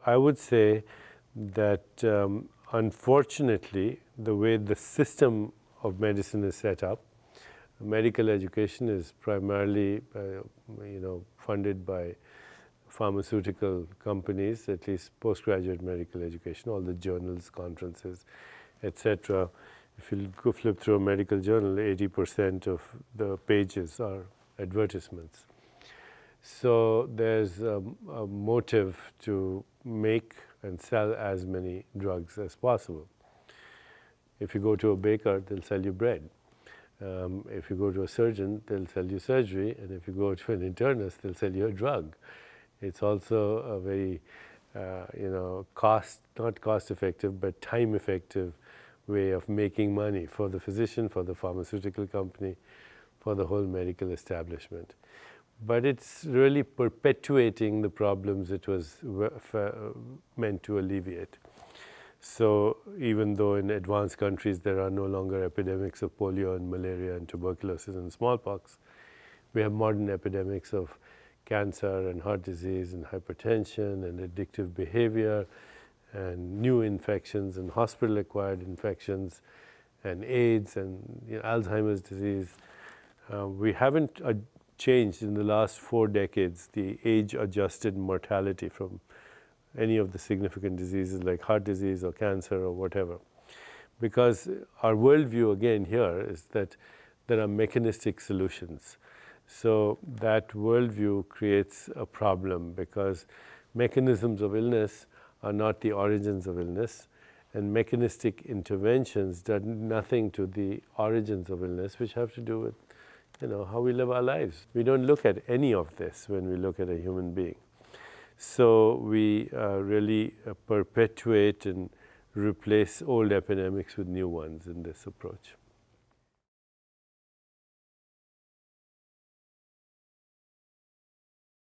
I would say that unfortunately, the way the system of medicine is set up, medical education is primarily, funded by pharmaceutical companies, at least postgraduate medical education, all the journals, conferences, etc. If you go flip through a medical journal, 80% of the pages are advertisements. So there's a motive to make and sell as many drugs as possible. If you go to a baker, they'll sell you bread. If you go to a surgeon, they'll sell you surgery, and if you go to an internist, they'll sell you a drug. It's also a very, not cost effective, but time effective way of making money for the physician, for the pharmaceutical company, for the whole medical establishment. But it's really perpetuating the problems it was meant to alleviate. So even though in advanced countries there are no longer epidemics of polio and malaria and tuberculosis and smallpox, we have modern epidemics of cancer and heart disease and hypertension and addictive behavior and new infections and hospital-acquired infections and AIDS and Alzheimer's disease. We haven't changed in the last 4 decades the age-adjusted mortality from any of the significant diseases like heart disease or cancer or whatever. Because our worldview again here is that there are mechanistic solutions. So that worldview creates a problem because mechanisms of illness are not the origins of illness, and mechanistic interventions do nothing to the origins of illness, which have to do with how we live our lives. We don't look at any of this when we look at a human being. So we really perpetuate and replace old epidemics with new ones in this approach.